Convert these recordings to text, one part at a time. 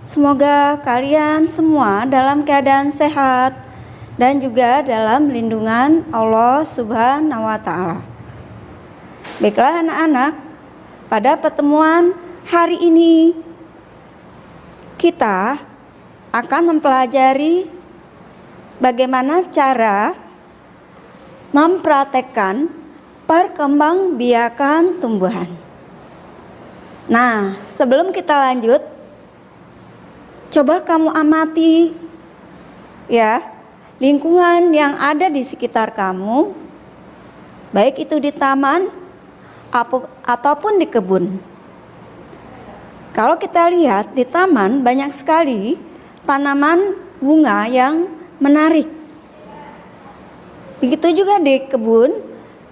Semoga kalian semua dalam keadaan sehat dan juga dalam lindungan Allah Subhanahu wa Ta'ala. Baiklah anak-anak, pada pertemuan hari ini kita akan mempelajari bagaimana cara mempraktekkan perkembangbiakan tumbuhan. Nah, sebelum kita lanjut, coba kamu amati ya lingkungan yang ada di sekitar kamu, baik itu di taman ataupun di kebun. Kalau kita lihat di taman banyak sekali tanaman bunga yang menarik. Begitu juga di kebun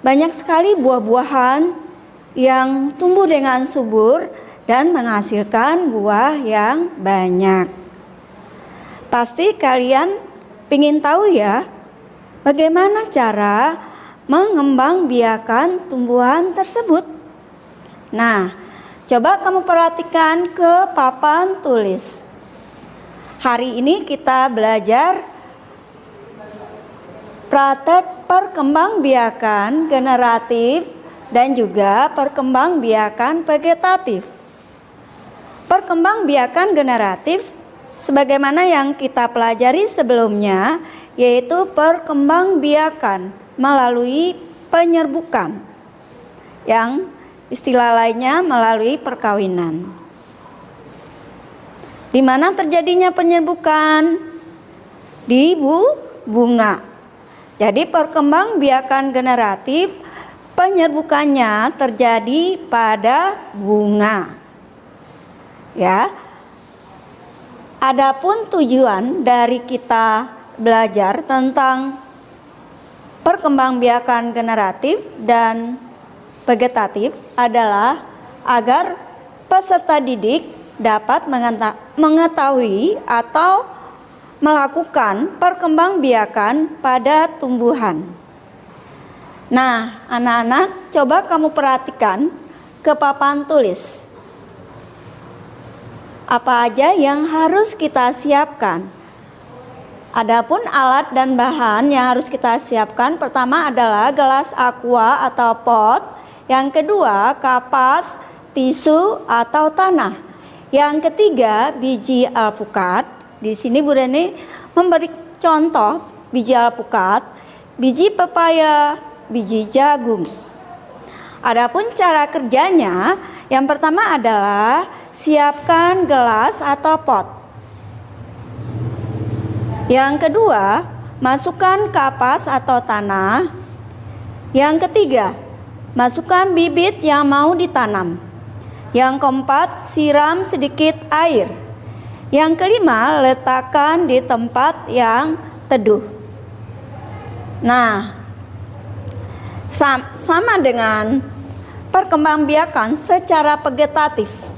banyak sekali buah-buahan yang tumbuh dengan subur dan menghasilkan buah yang banyak. Pasti kalian ingin tahu ya, bagaimana cara mengembangbiakan tumbuhan tersebut. Nah, coba kamu perhatikan ke papan tulis. Hari ini kita belajar praktek perkembangbiakan generatif dan juga perkembangbiakan vegetatif. Perkembangbiakan generatif sebagaimana yang kita pelajari sebelumnya, yaitu perkembangbiakan melalui penyerbukan, yang istilah lainnya melalui perkawinan. Di mana terjadinya penyerbukan? Di bunga. Jadi perkembangbiakan generatif penyerbukannya terjadi pada bunga. Ya. Adapun tujuan dari kita belajar tentang perkembangbiakan generatif dan vegetatif adalah agar peserta didik dapat mengetahui atau melakukan perkembangbiakan pada tumbuhan. Nah, anak-anak, coba kamu perhatikan ke papan tulis. Apa aja yang harus kita siapkan? Adapun alat dan bahan yang harus kita siapkan, pertama adalah gelas aqua atau pot, yang kedua kapas, tisu atau tanah, yang ketiga biji alpukat. Di sini Bu Reni memberi contoh biji alpukat, biji pepaya, biji jagung. Adapun cara kerjanya, yang pertama adalah siapkan gelas atau pot. Yang kedua, masukkan kapas atau tanah. Yang ketiga, masukkan bibit yang mau ditanam. Yang keempat, siram sedikit air. Yang kelima, letakkan di tempat yang teduh. Nah, sama dengan perkembangbiakan secara vegetatif.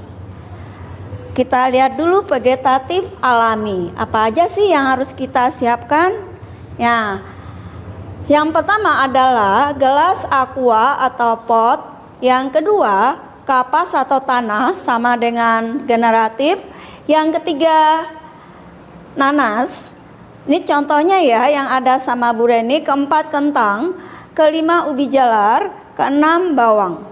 Kita lihat dulu vegetatif alami. Apa aja sih yang harus kita siapkan? Ya, yang pertama adalah gelas aqua atau pot. Yang kedua, kapas atau tanah sama dengan generatif. Yang ketiga, nanas. Ini contohnya ya yang ada sama Bu Reni. Keempat, kentang. Kelima, ubi jalar. Keenam, bawang.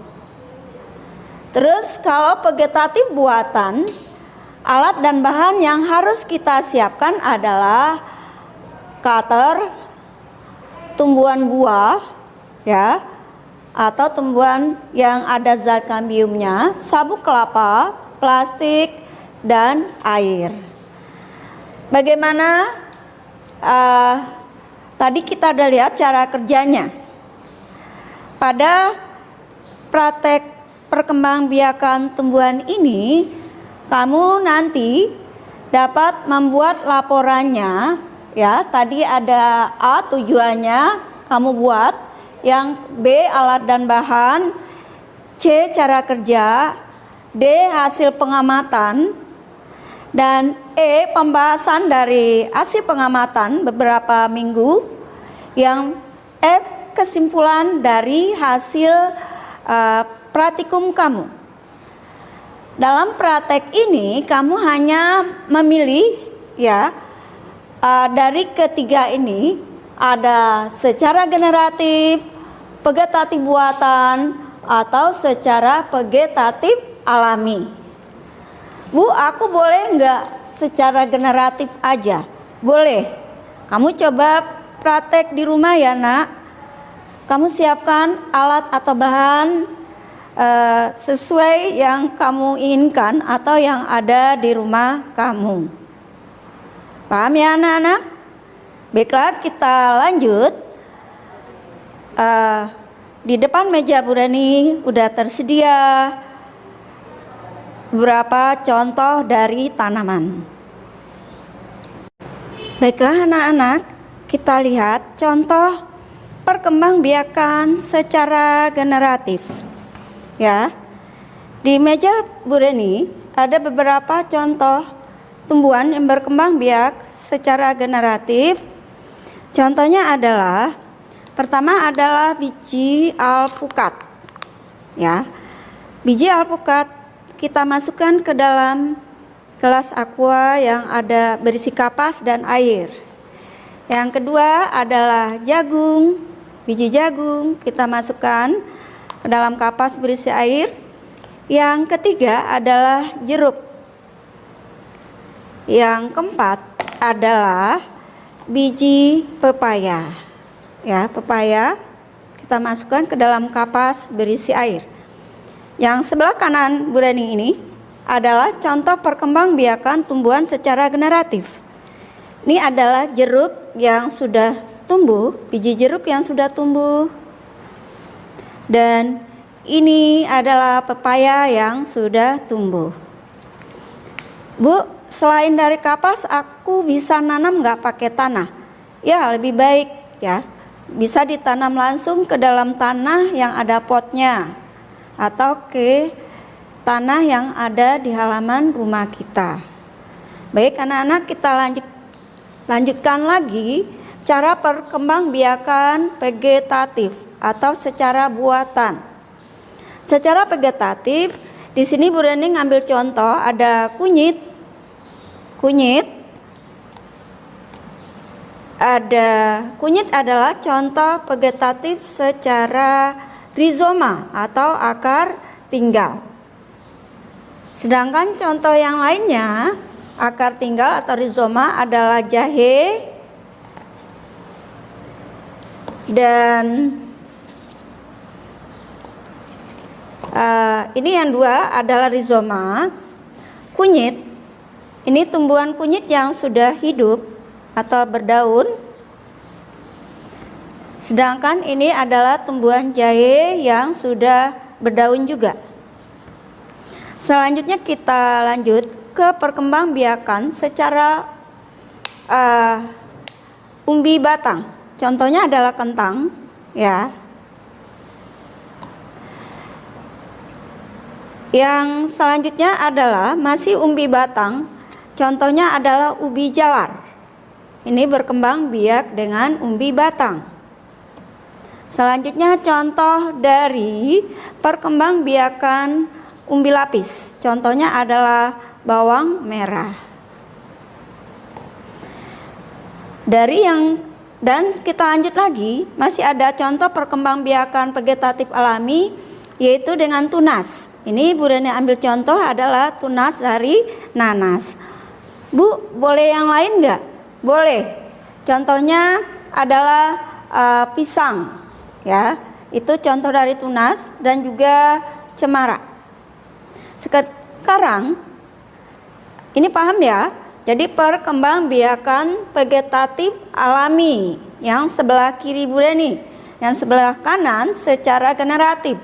Terus kalau vegetatif buatan, alat dan bahan yang harus kita siapkan adalah cutter, tumbuhan buah ya, atau tumbuhan yang ada zat kambiumnya, sabuk kelapa, plastik, dan air. Bagaimana? Tadi kita udah lihat cara kerjanya. Pada praktek perkembangbiakan tumbuhan ini, kamu nanti dapat membuat laporannya ya. Tadi ada A, tujuannya kamu buat, yang B, alat dan bahan, C, cara kerja, D, hasil pengamatan, dan E, pembahasan dari hasil pengamatan beberapa minggu, yang F, kesimpulan dari hasil praktikum kamu. Dalam praktek ini kamu hanya memilih ya dari ketiga ini, ada secara generatif, vegetatif buatan, atau secara vegetatif alami. Bu, aku boleh nggak secara generatif aja? Boleh. Kamu coba praktek di rumah ya nak. Kamu siapkan alat atau bahan sesuai yang kamu inginkan atau yang ada di rumah kamu. Paham ya anak-anak? Baiklah, kita lanjut. Di depan meja Bu Reni udah tersedia beberapa contoh dari tanaman. Baiklah anak-anak, kita lihat contoh perkembangbiakan secara generatif. Ya, di meja Bu Reni ada beberapa contoh tumbuhan yang berkembang biak secara generatif. Contohnya adalah, pertama adalah biji alpukat. Ya, biji alpukat kita masukkan ke dalam gelas aqua yang ada berisi kapas dan air. Yang kedua adalah jagung, biji jagung kita masukkan ke dalam kapas berisi air. Yang ketiga adalah jeruk. Yang keempat adalah biji pepaya. Ya, pepaya kita masukkan ke dalam kapas berisi air. Yang sebelah kanan Bu Reni ini adalah contoh perkembangbiakan tumbuhan secara generatif. Ini adalah jeruk yang sudah tumbuh, biji jeruk yang sudah tumbuh. Dan ini adalah pepaya yang sudah tumbuh. Bu, selain dari kapas, aku bisa nanam nggak pakai tanah? Ya, lebih baik ya. Bisa ditanam langsung ke dalam tanah yang ada potnya, atau ke tanah yang ada di halaman rumah kita. Baik anak-anak, kita lanjutkan lagi cara perkembangbiakan vegetatif atau secara buatan. Secara vegetatif, di sini Bu Reni ngambil contoh ada kunyit. Kunyit adalah contoh vegetatif secara rizoma atau akar tinggal. Sedangkan contoh yang lainnya, akar tinggal atau rizoma adalah jahe dan ini yang dua adalah rizoma. Kunyit, ini tumbuhan kunyit yang sudah hidup atau berdaun. Sedangkan ini adalah tumbuhan jahe yang sudah berdaun juga. Selanjutnya kita lanjut ke perkembangbiakan secara umbi batang. Contohnya adalah kentang, ya. Yang selanjutnya adalah masih umbi batang. Contohnya adalah ubi jalar. Ini berkembang biak dengan umbi batang. Selanjutnya contoh dari perkembangbiakan umbi lapis. Contohnya adalah bawang merah. Dan kita lanjut lagi, masih ada contoh perkembangbiakan vegetatif alami, yaitu dengan tunas. Ini Bu Reni ambil contoh adalah tunas dari nanas. Bu, boleh yang lain enggak? Boleh. Contohnya adalah pisang, ya. Itu contoh dari tunas dan juga cemara. Sekarang ini paham ya? Jadi perkembangbiakan vegetatif alami yang sebelah kiri Bu Reni, yang sebelah kanan secara generatif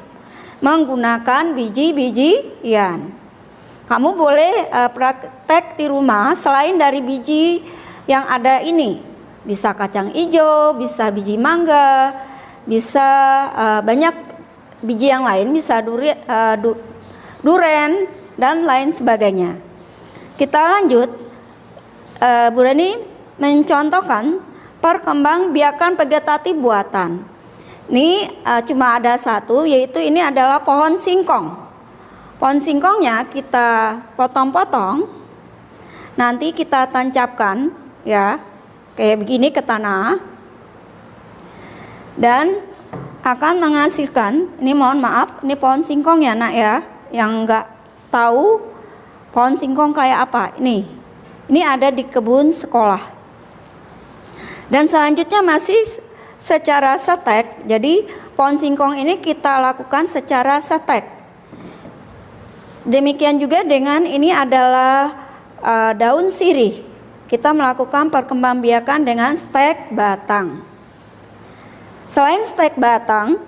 menggunakan biji-bijian. Kamu boleh praktek di rumah selain dari biji yang ada ini. Bisa kacang hijau, bisa biji mangga, bisa banyak biji yang lain, bisa duren dan lain sebagainya. Kita lanjut, Bu Reni mencontohkan perkembangbiakan vegetatif buatan. Ini cuma ada satu, yaitu ini adalah pohon singkong. Pohon singkongnya kita potong-potong, nanti kita tancapkan ya, kayak begini ke tanah, dan akan menghasilkan, ini mohon maaf, ini pohon singkong ya nak ya, yang nggak tahu pohon singkong kayak apa, ini ada di kebun sekolah. Dan selanjutnya masih secara setek, jadi pohon singkong ini kita lakukan secara setek. Demikian juga dengan ini adalah daun sirih. Kita melakukan perkembangbiakan dengan stek batang. Selain stek batang,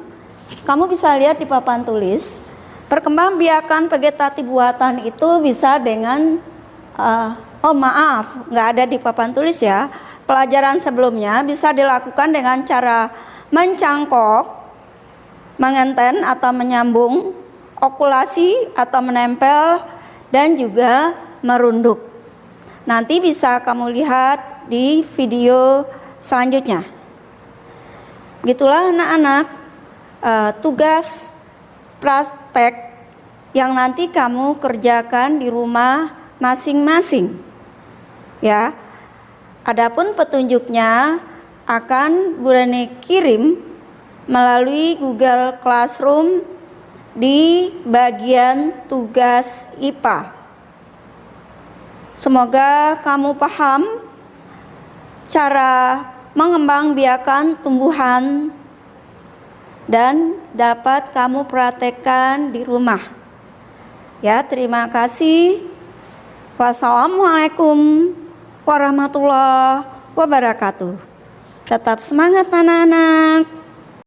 kamu bisa lihat di papan tulis, perkembangbiakan vegetatif buatan itu bisa dengan nggak ada di papan tulis ya. Pelajaran sebelumnya bisa dilakukan dengan cara mencangkok, mengenten atau menyambung, okulasi atau menempel, dan juga merunduk. Nanti bisa kamu lihat di video selanjutnya. Gitulah anak-anak, tugas praktek yang nanti kamu kerjakan di rumah masing-masing. Ya. Adapun petunjuknya akan Bu Reni kirim melalui Google Classroom di bagian tugas IPA. Semoga kamu paham cara mengembangbiakan tumbuhan dan dapat kamu praktekkan di rumah. Ya, terima kasih. Wassalamualaikum warahmatullahi wabarakatuh. Tetap semangat anak-anak.